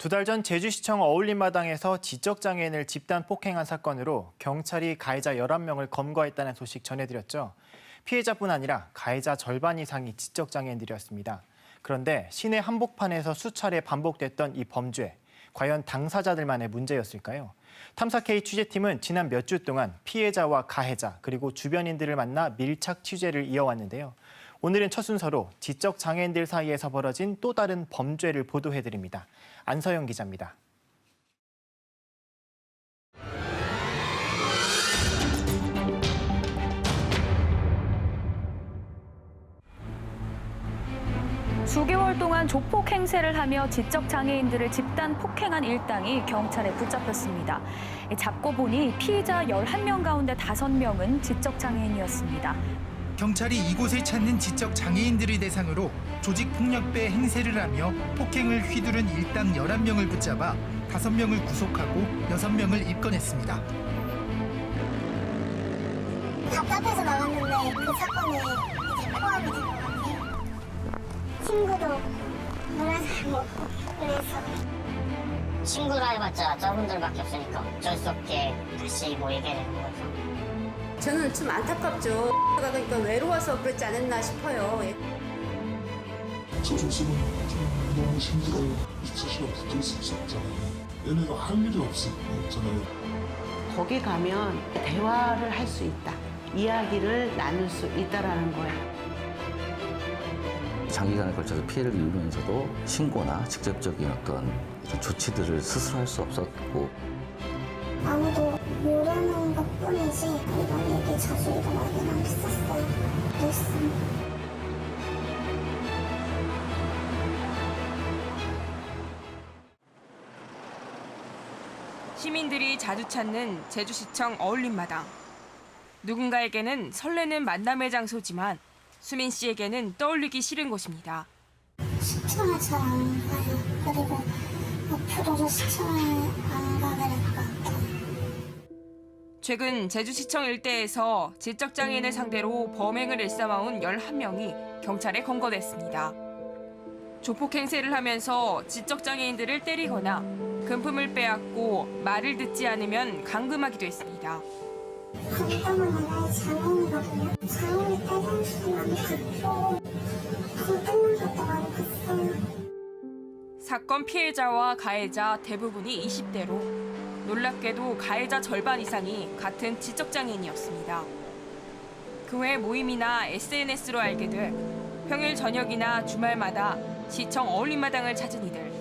두 달 전 제주시청 어울림마당에서 지적장애인을 집단 폭행한 사건으로 경찰이 가해자 11명을 검거했다는 소식 전해드렸죠. 피해자뿐 아니라 가해자 절반 이상이 지적장애인들이었습니다. 그런데 시내 한복판에서 수차례 반복됐던 이 범죄, 과연 당사자들만의 문제였을까요? 탐사K 취재팀은 지난 몇 주 동안 피해자와 가해자 그리고 주변인들을 만나 밀착 취재를 이어왔는데요. 오늘은 첫 순서로 지적장애인들 사이에서 벌어진 또 다른 범죄를 보도해드립니다. 안서영 기자입니다. 수개월 동안 조폭 행세를 하며 지적장애인들을 집단 폭행한 일당이 경찰에 붙잡혔습니다. 잡고 보니 피의자 11명 가운데 5명은 지적장애인이었습니다. 경찰이 이곳을 찾는 지적장애인들을 대상으로 조직폭력배 행세를 하며 폭행을 휘두른 일당 11명을 붙잡아 5명을 구속하고 6명을 입건했습니다. 답답해서 나왔는데 그 사건에 이제 포함이 된 것 같아요. 친구도 노래 잘 먹고 그래서 친구라 해봤자 저분들밖에 없으니까 어쩔 수 없게 다시 모이게 되는 거죠. 저는 좀 안타깝죠. 그러니까 외로워서 그렇지 않았나 싶어요. 저 조수는 좀 너무 힘들어요. 24시간 붙어 있을 수 없잖아요. 얘네가 할 일이 없잖아요. 거기 가면 대화를 할 수 있다. 이야기를 나눌 수 있다라는 거예요. 장기간에 걸쳐서 피해를 입으면서도 신고나 직접적인 어떤 조치들을 스스로 할 수 없었고 아무도 모르는 것뿐이지 이런 얘기 자주 일어나긴 했었어요. 그랬습니다. 시민들이 자주 찾는 제주시청 어울림마당. 누군가에게는 설레는 만남의 장소지만 수민 씨에게는 떠올리기 싫은 곳입니다. 시청을 잘 안 가요. 그리고 앞으로도 시청을 안 가게 될 것 같아요. 최근 제주시청 일대에서 지적장애인을 상대로 범행을 일삼아온 11명이 경찰에 검거됐습니다. 조폭 행세를 하면서 지적장애인들을 때리거나 금품을 빼앗고 말을 듣지 않으면 감금하기도 했습니다. 감당은 하나의 장애인이거든요. 장애인이 때리는 순간 듣고 불편한 것도 많이 봤어요. 사건 피해자와 가해자 대부분이 20대로 놀랍게도 가해자 절반 이상이 같은 지적장애인이었습니다. 그 외 모임이나 SNS로 알게 돼 평일 저녁이나 주말마다 시청 어울림마당을 찾은 이들.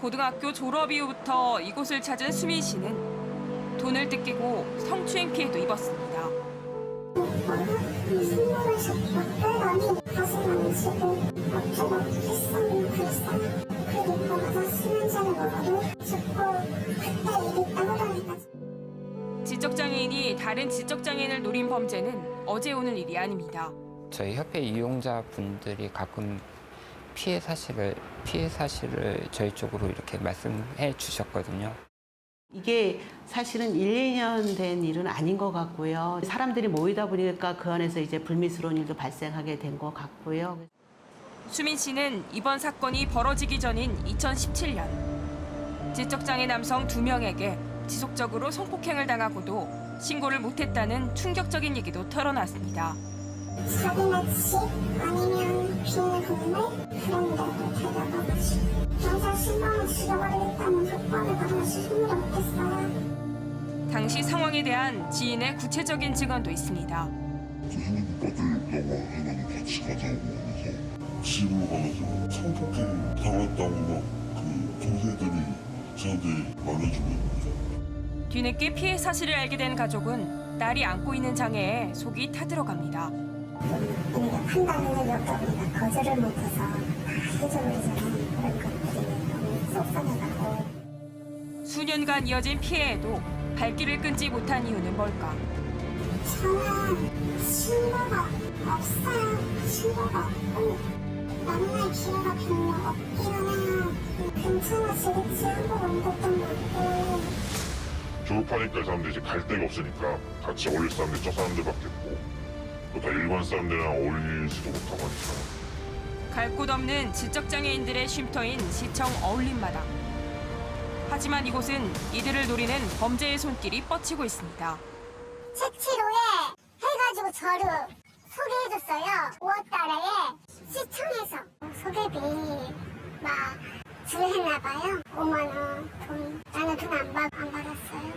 고등학교 졸업 이후부터 이곳을 찾은 수민 씨는 돈을 뜯기고 성추행 피해도 입었습니다. 신고를 자꾸 빼더니 다시 만지고 어쩌고 그랬어요. 그리고 나서 수면제를 먹어도 자꾸 그때 일이 떠오르니까. 지적장애인이 다른 지적장애인을 노린 범죄는 어제 오늘 일이 아닙니다. 저희 협회 이용자분들이 가끔 피해 사실을 저희 쪽으로 이렇게 말씀해 주셨거든요. 이게 사실은 1, 2년 된 일은 아닌 것 같고요. 사람들이 모이다 보니까 그 안에서 이제 불미스러운 일도 발생하게 된 것 같고요. 수민 씨는 이번 사건이 벌어지기 전인 2017년 지적장애 남성 2명에게 지속적으로 성폭행을 당하고도 신고를 못했다는 충격적인 얘기도 털어놨습니다. 자기네 집 아니면 비밀 건물 그런 데로 데려가가지고 경찰 신고를 죽여버리겠다는 사건을 받아서 신고를 못했어요. 당시 상황에 대한 지인의 구체적인 증언도 있습니다. 형님 빠들려고 해가지고 같이 가자고 하면서 집으로 가가지고 성폭행 당했다고 막 그 동생들이 저한테 말해주고 있는데 뒤늦게 피해 사실을 알게 된 가족은 딸이 안고 있는 장애에 속이 타들어갑니다. 그러니까 판단을 여쭤보니까 거절을 못해서 다 해줘버리잖아요. 그럴 것들이 너무 속상해가지고. 수년간 이어진 피해에도 발길을 끊지 못한 이유는 뭘까? 저는 신고가 없어요. 신고가 없고 만날 기회가 별로 없기는 해요. 괜찮아지겠지 하고 넘겼던 것 같고. 졸업하니까 이 사람들이 이제 갈 데가 없으니까 같이 어울릴 사람들이 저 사람들밖에 없고 또 다 일반 사람들이랑 어울리지도 못하고 하니까 갈 곳 없는 지적장애인들의 쉼터인 시청 어울림마당. 하지만 이곳은 이들을 노리는 범죄의 손길이 뻗치고 있습니다. 색치로에 해가지고 저를 소개해줬어요. 5월달에 시청에서 소개비 막 주했나봐요. 5만 원 돈. 나는 돈 안 받았어요.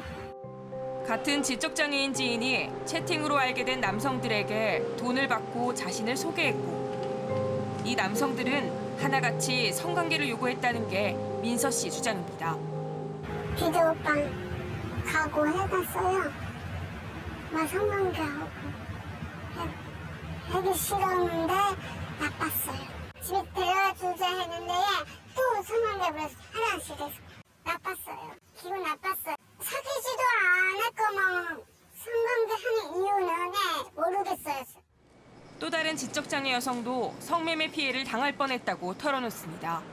같은 지적장애인 지인이 채팅으로 알게 된 남성들에게 돈을 받고 자신을 소개했고 이 남성들은 하나같이 성관계를 요구했다는 게 민서 씨 주장입니다. 비디오방 가고 해봤어요. 막 성관계하고 하기 싫었는데 나빴어요. 집에 데려주자 했는데 또 성관계 하나씩 해서 나빴어요. 기분 나빴어요. 사귀지도 않았고 성관계 하는 이유는 모르겠어요. 또 다른 지적장애 여성도 성매매 피해를 당할 뻔했다고 털어놓습니다.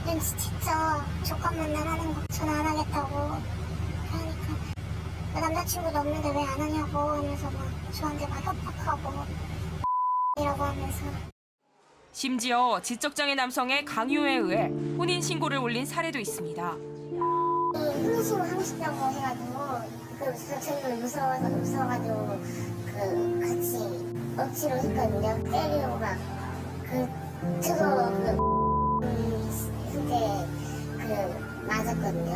진짜 조건 만나라는 거 전 안 하겠다고 하니까 나 남자친구도 없는데 왜 안 하냐고 하면서 막 저한테 막 협박하고 이라고 하면서 심지어 지적장애 남성의 강요에 의해 혼인신고를 올린 사례도 있습니다. 혼인신고 하고 싶다고 해가지고 그 저는 무서워가지고 그 같이 억지로 했거든요. 때리고 막 그때 맞았거든요.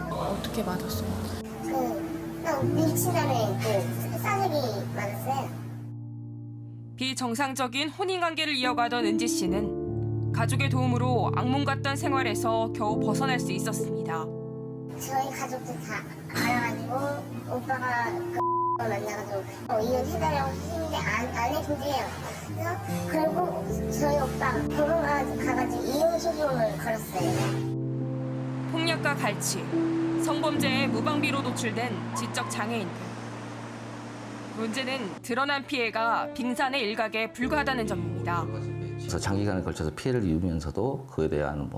어떻게 맞았어요? 밀치단에 싸대기 맞았어요. 비정상적인 혼인관계를 이어가던 은지 씨는 가족의 도움으로 악몽 같던 생활에서 겨우 벗어날 수 있었습니다. 저희 가족들 다 알아가지고 오빠가 만나가지고 이혼해달라고 했는데 안 해준대요. 그래서 결국 저희 오빠가 법원 가가지고 이혼 소송을 걸었어요. 폭력과 갈취, 성범죄에 무방비로 노출된 지적장애인들. 문제는 드러난 피해가 빙산의 일각에 불과하다는 점입니다. 그래서 장기간에 걸쳐서 피해를 입으면서도 그에 대한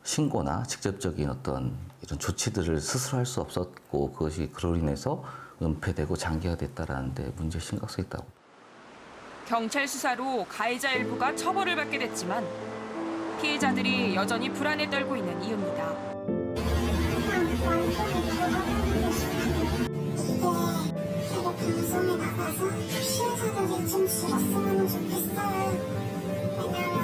신고나 직접적인 어떤 이런 조치들을 스스로 할 수 없었고 그것이 그로 인해서 은폐되고 장기화됐다라는 데 문제 심각성이 있다고. 경찰 수사로 가해자 일부가 처벌을 받게 됐지만 피해자들이 여전히 불안에 떨고 있는 이유입니다. 방송에 나가서 피해자들이 좀 줄었으면 좋겠어요. 왜냐면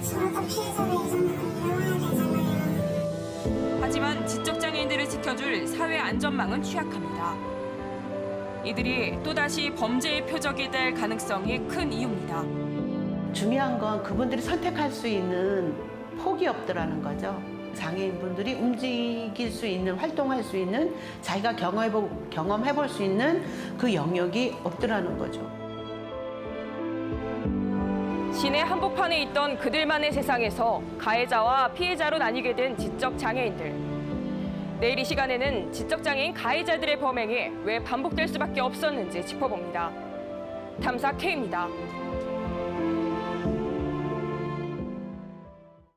저도 피해자를 이제는 안 나와야 되잖아요. 하지만 지적장애인들을 지켜줄 사회 안전망은 취약합니다. 이들이 또다시 범죄의 표적이 될 가능성이 큰 이유입니다. 중요한 건 그분들이 선택할 수 있는 폭이 없더라는 거죠. 장애인분들이 움직일 수 있는, 활동할 수 있는, 자기가 경험해볼 수 있는 그 영역이 없더라는 거죠. 시내 한복판에 있던 그들만의 세상에서 가해자와 피해자로 나뉘게 된 지적장애인들. 내일 이 시간에는 지적장애인 가해자들의 범행이 왜 반복될 수밖에 없었는지 짚어봅니다. 탐사 K입니다.